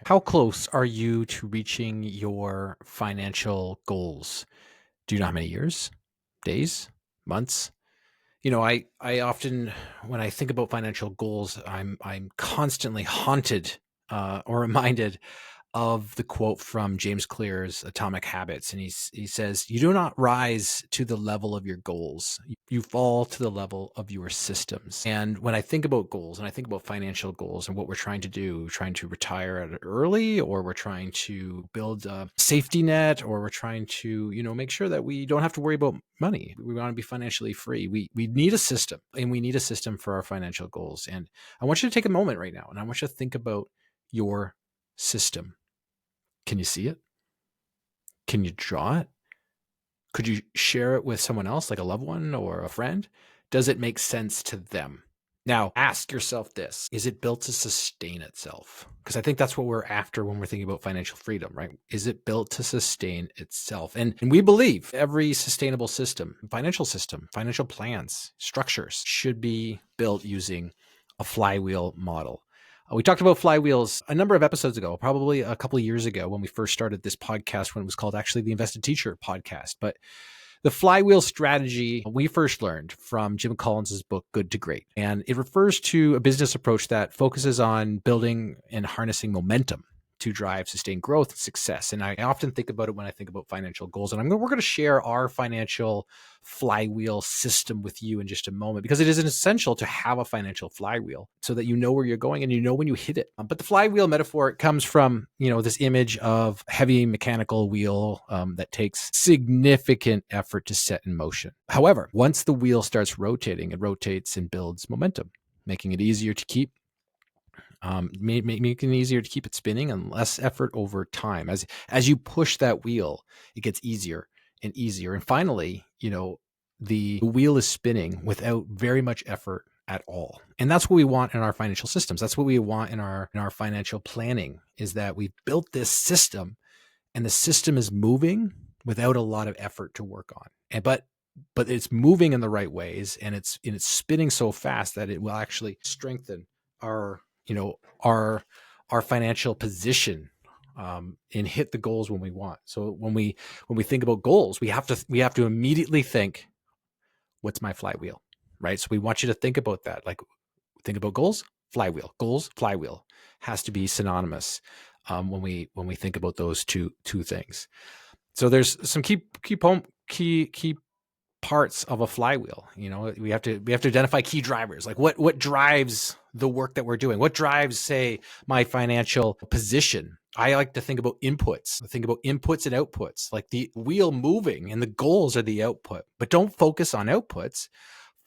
How close are you to reaching your financial goals? Do you know how many years, days, months? I often, when I think about financial goals, I'm constantly haunted or reminded of the quote from James Clear's Atomic Habits. And he says, "You do not rise to the level of your goals. You fall to the level of your systems." And when I think about goals and I think about financial goals and what we're trying to do, we're trying to retire at early, or we're trying to build a safety net, or we're trying to, make sure that we don't have to worry about money. We want to be financially free. We need a system, and we need a system for our financial goals. And I want you to take a moment right now and I want you to think about your system. Can you see it? Can you draw it? Could you share it with someone else, like a loved one or a friend? Does it make sense to them? Now, ask yourself this: is it built to sustain itself? Because I think that's what we're after when we're thinking about financial freedom, right? Is it built to sustain itself? And we believe every sustainable system, financial plans, structures should be built using a flywheel model. We talked about flywheels a number of episodes ago, probably a couple of years ago when we first started this podcast, when it was called actually the Invested Teacher podcast. But the flywheel strategy we first learned from Jim Collins's book, Good to Great. And it refers to a business approach that focuses on building and harnessing momentum to drive sustained growth and success. And I often think about it when I think about financial goals. And we're going to share our financial flywheel system with you in just a moment, because it is essential to have a financial flywheel so that you know where you're going and you know when you hit it. But the flywheel metaphor comes from, this image of heavy mechanical wheel that takes significant effort to set in motion. However, once the wheel starts rotating, it rotates and builds momentum, making it easier to keep making it easier to keep it spinning and less effort over time. As you push that wheel, it gets easier and easier. And finally, the wheel is spinning without very much effort at all. And that's what we want in our financial systems. That's what we want in our financial planning, is that we've built this system and the system is moving without a lot of effort to work on. But it's moving in the right ways, and it's spinning so fast that it will actually strengthen our financial position and hit the goals when we want. So when we think about goals, we have to immediately think, what's my flywheel, right? So we want you to think about that. Like, think about goals, flywheel. Goals, flywheel has to be synonymous when we think about those two things. So there's some key parts of a flywheel. We have to identify key drivers. Like what drives the work that we're doing? What drives, say, my financial position? I like to think about inputs. I think about inputs and outputs, like the wheel moving, and the goals are the output. But don't focus on outputs.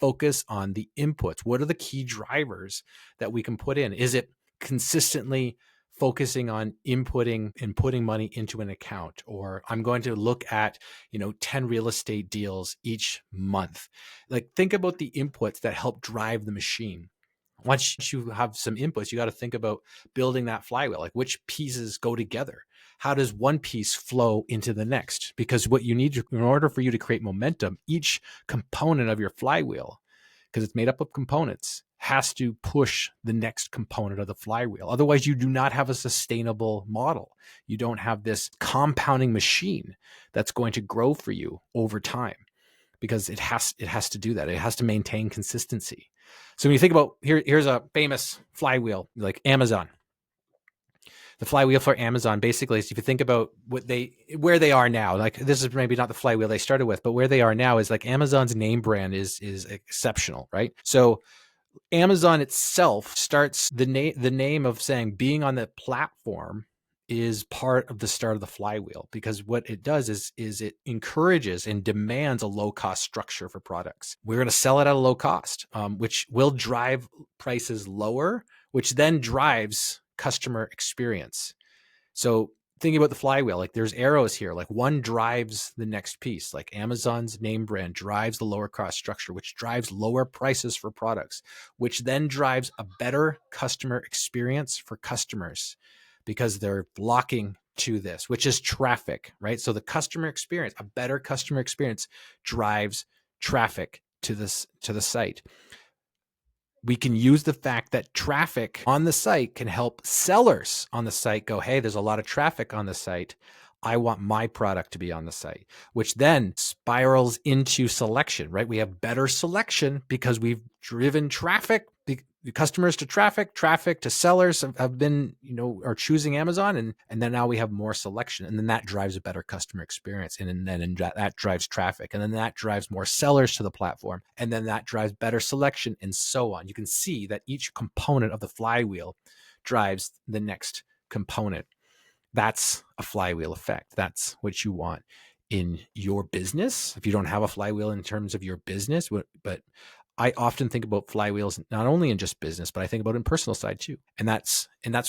Focus on the inputs. What are the key drivers that we can put in? Is it consistently focusing on inputting and putting money into an account? Or I'm going to look at, 10 real estate deals each month. Like, think about the inputs that help drive the machine. Once you have some inputs, you got to think about building that flywheel. Like, which pieces go together? How does one piece flow into the next? Because what you need in order for you to create momentum, each component of your flywheel, because it's made up of components, has to push the next component of the flywheel. Otherwise, you do not have a sustainable model. You don't have this compounding machine that's going to grow for you over time, because it has to do that. It has to maintain consistency. So when you think about, here's a famous flywheel, like Amazon. The flywheel for Amazon basically is, if you think about where they are now, like, this is maybe not the flywheel they started with, but where they are now is like Amazon's name brand is exceptional, right? So Amazon itself starts the name of saying being on the platform is part of the start of the flywheel, because what it does is it encourages and demands a low cost structure for products. We're going to sell it at a low cost, which will drive prices lower, which then drives customer experience. So thinking about the flywheel, like, there's arrows here, like one drives the next piece. Like, Amazon's name brand drives the lower cost structure, which drives lower prices for products, which then drives a better customer experience for customers, because they're flocking to this, which is traffic, right? So the customer experience, a better customer experience, drives traffic to the site. we can use the fact that traffic on the site can help sellers on the site go, hey, there's a lot of traffic on the site. I want my product to be on the site, which then spirals into selection, right? We have better selection because we've driven traffic, the customers to traffic to sellers have been, are choosing Amazon. And then now we have more selection. And then that drives a better customer experience. And then that drives traffic. And then that drives more sellers to the platform. And then that drives better selection and so on. You can see that each component of the flywheel drives the next component. That's a flywheel effect. That's what you want in your business. If you don't have a flywheel in terms of your business, but I often think about flywheels not only in just business, but I think about in personal side too. And that's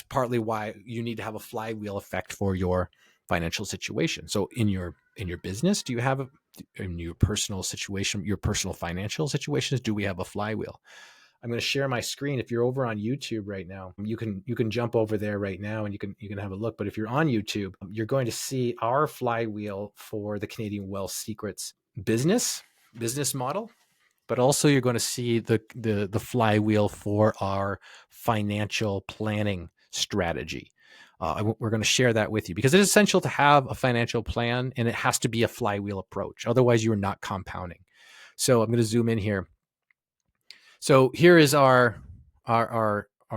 partly why you need to have a flywheel effect for your financial situation. So in your business, do you have in your personal situation, your personal financial situations, do we have a flywheel? I'm going to share my screen. If you're over on YouTube right now, you can jump over there right now and you can have a look. But if you're on YouTube, you're going to see our flywheel for the Canadian Wealth Secrets business model. But also you're going to see the flywheel for our financial planning strategy. We're going to share that with you because it is essential to have a financial plan, and it has to be a flywheel approach. Otherwise, you're not compounding. So I'm going to zoom in here. So here is our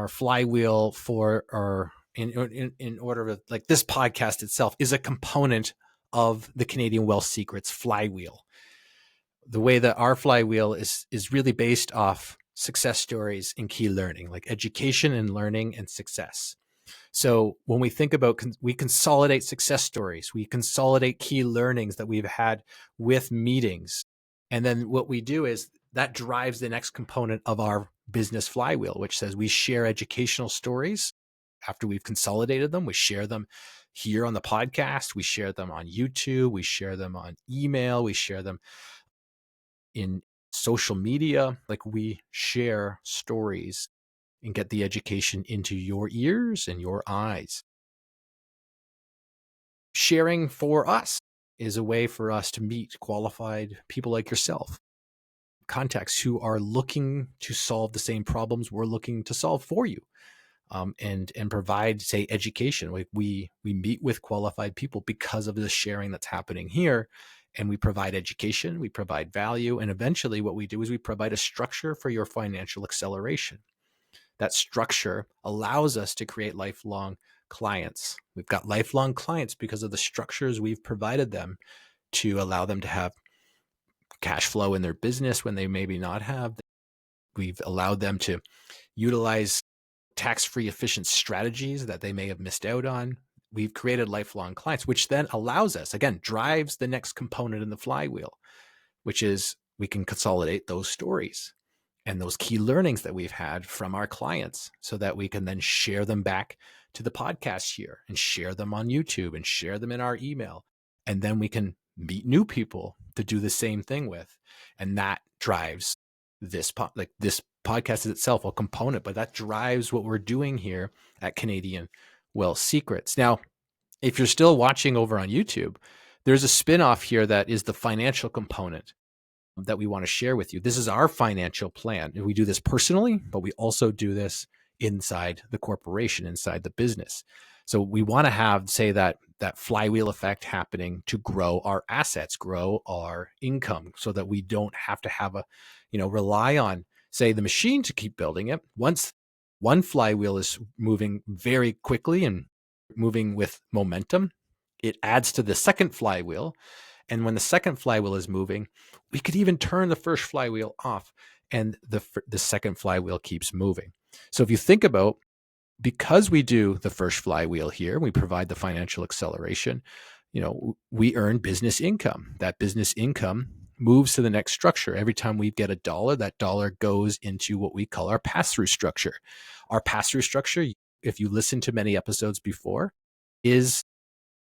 flywheel for our in order of, like, this podcast itself is a component of the Canadian Wealth Secrets flywheel. The way that our flywheel is really based off success stories and key learning, like education and learning and success. So when we think about, we consolidate success stories, we consolidate key learnings that we've had with meetings. And then what we do is that drives the next component of our business flywheel, which says we share educational stories. After we've consolidated them, we share them here on the podcast, we share them on YouTube, we share them on email, we share them in social media. Like, we share stories and get the education into your ears and your eyes. Sharing for us is a way for us to meet qualified people like yourself, contacts who are looking to solve the same problems we're looking to solve for you, and provide, say, education. Like, we meet with qualified people because of the sharing that's happening here. And we provide education, we provide value, and eventually what we do is we provide a structure for your financial acceleration. That structure allows us to create lifelong clients. We've got lifelong clients because of the structures we've provided them to allow them to have cash flow in their business when they maybe not have. We've allowed them to utilize tax-free efficient strategies that they may have missed out on. We've created lifelong clients, which then allows us, again, drives the next component in the flywheel, which is we can consolidate those stories and those key learnings that we've had from our clients so that we can then share them back to the podcast here and share them on YouTube and share them in our email. And then we can meet new people to do the same thing with. And that drives this podcast is itself a component, but that drives what we're doing here at Canadian Wealth Secrets. Now, if you're still watching over on YouTube, there's a spin-off here that is the financial component that we want to share with you. This is our financial plan. We do this personally, but we also do this inside the corporation, inside the business. So we want to have, say, that flywheel effect happening to grow our assets, grow our income, so that we don't have to have rely on, say, the machine to keep building it. Once one flywheel is moving very quickly and moving with momentum, it adds to the second flywheel. And when the second flywheel is moving, we could even turn the first flywheel off and the second flywheel keeps moving. So if you think about, because we do the first flywheel here, we provide the financial acceleration, we earn business income. That business income moves to the next structure. Every time we get a dollar, that dollar goes into what we call our pass-through structure. Our pass-through structure, if you listen to many episodes before, is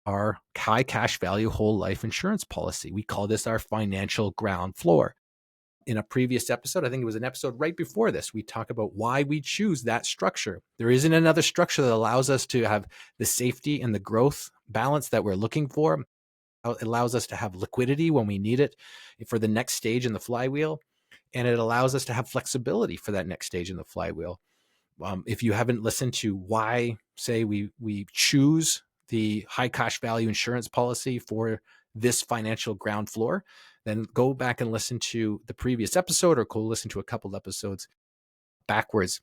our high cash value whole life insurance policy. We call this our financial ground floor. In a previous episode, I think it was an episode right before this, we talk about why we choose that structure. There isn't another structure that allows us to have the safety and the growth balance that we're looking for. It allows us to have liquidity when we need it for the next stage in the flywheel. and it allows us to have flexibility for that next stage in the flywheel. If you haven't listened to why, say, we choose the high cash value insurance policy for this financial ground floor, then go back and listen to the previous episode, or go listen to a couple episodes backwards.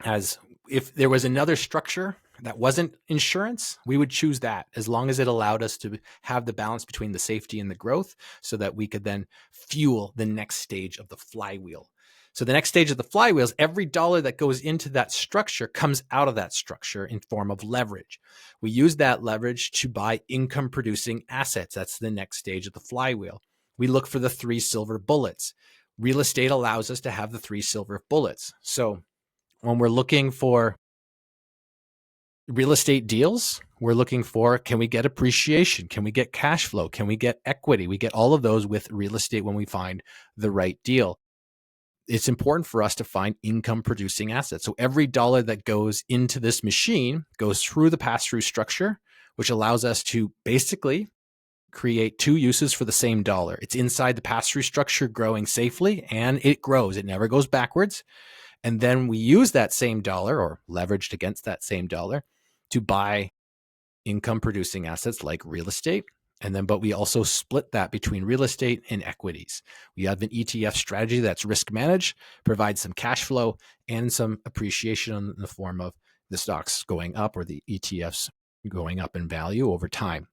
As if there was another structure that wasn't insurance, we would choose that, as long as it allowed us to have the balance between the safety and the growth, so that we could then fuel the next stage of the flywheel. So the next stage of the flywheel is every dollar that goes into that structure comes out of that structure in form of leverage. We use that leverage to buy income producing assets. That's the next stage of the flywheel. We look for the 3 silver bullets. Real estate allows us to have the 3 silver bullets. So when we're looking for real estate deals, we're looking for, can we get appreciation? Can we get cash flow? Can we get equity? We get all of those with real estate when we find the right deal. It's important for us to find income producing assets. So every dollar that goes into this machine goes through the pass-through structure, which allows us to basically create 2 uses for the same dollar. It's inside the pass-through structure, growing safely, and it grows. It never goes backwards. And then we use that same dollar, or leveraged against that same dollar, to buy income producing assets like real estate. But we also split that between real estate and equities. We have an ETF strategy that's risk managed, provides some cash flow and some appreciation in the form of the stocks going up or the ETFs going up in value over time.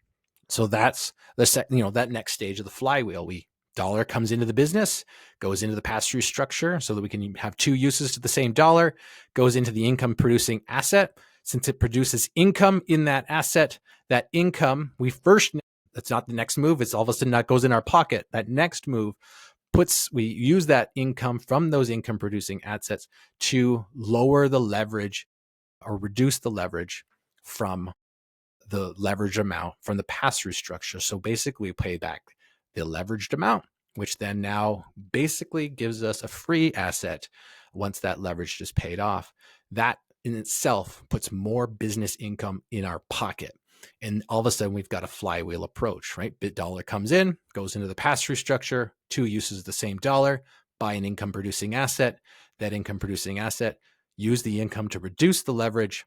So that's that next stage of the flywheel. Dollar comes into the business, goes into the pass-through structure so that we can have 2 uses to the same dollar, goes into the income producing asset. Since it produces income in that asset, that income, that's not the next move. It's all of a sudden that goes in our pocket. That next move we use that income from those income producing assets to lower the leverage or reduce the leverage from the leverage amount from the pass-through structure. So basically we pay back the leveraged amount, which then now basically gives us a free asset once that leverage is paid off. That in itself puts more business income in our pocket. And all of a sudden we've got a flywheel approach, right? Dollar comes in, goes into the pass-through structure, 2 uses of the same dollar, buy an income producing asset. That income producing asset, use the income to reduce the leverage.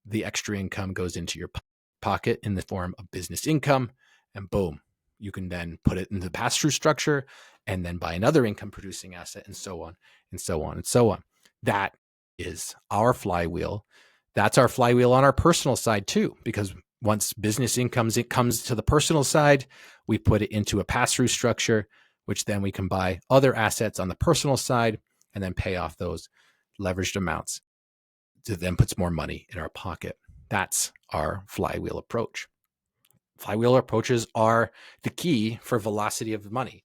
The extra income goes into your pocket in the form of business income, and boom, you can then put it into the pass-through structure and then buy another income producing asset, and so on and so on and so on. That is our flywheel. That's our flywheel on our personal side too, because once business income comes to the personal side, we put it into a pass-through structure, which then we can buy other assets on the personal side and then pay off those leveraged amounts to then puts more money in our pocket. That's our flywheel approach. Flywheel approaches are the key for velocity of money.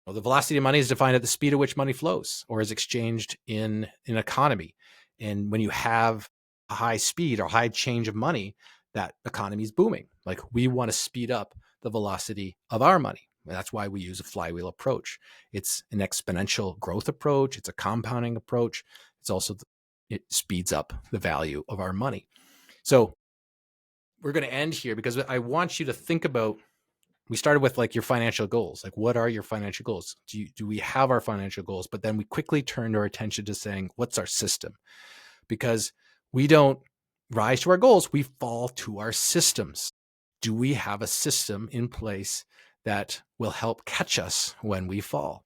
Well, the velocity of money is defined at the speed at which money flows or is exchanged in an economy. And when you have a high speed or high change of money, that economy is booming. Like, we want to speed up the velocity of our money. And that's why we use a flywheel approach. It's an exponential growth approach. It's a compounding approach. It's also, it speeds up the value of our money. So we're going to end here because I want you to think about, we started with like your financial goals. Like, what are your financial goals? Do we have our financial goals? But then we quickly turned our attention to saying, what's our system? Because we don't rise to our goals, we fall to our systems. Do we have a system in place that will help catch us when we fall?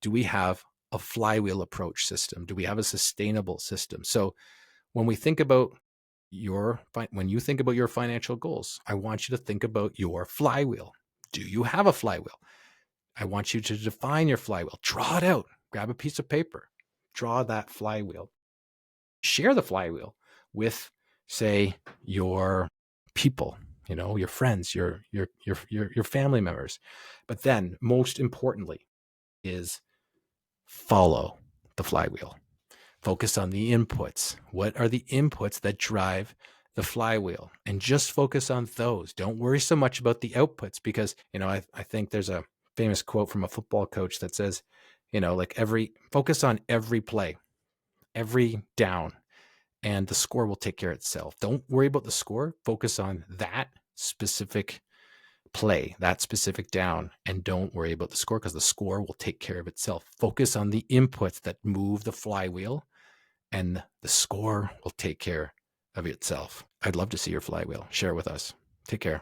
Do we have a flywheel approach system? Do we have a sustainable system? So when we think about when you think about your financial goals, I want you to think about your flywheel. Do you have a flywheel? I want you to define your flywheel. Draw it out. Grab a piece of paper. Draw that flywheel. Share the flywheel with, say, your people, your friends, your family members. But then, most importantly, is follow the flywheel. Focus on the inputs. What are the inputs that drive the flywheel? And just focus on those. Don't worry so much about the outputs, because, I think there's a famous quote from a football coach that says, focus on every play, every down, and the score will take care of itself. Don't worry about the score. Focus on that specific play that specific down and don't worry about the score, because the score will take care of itself. Focus on the inputs that move the flywheel, and the score will take care of itself. I'd love to see your flywheel. Share with us. Take care.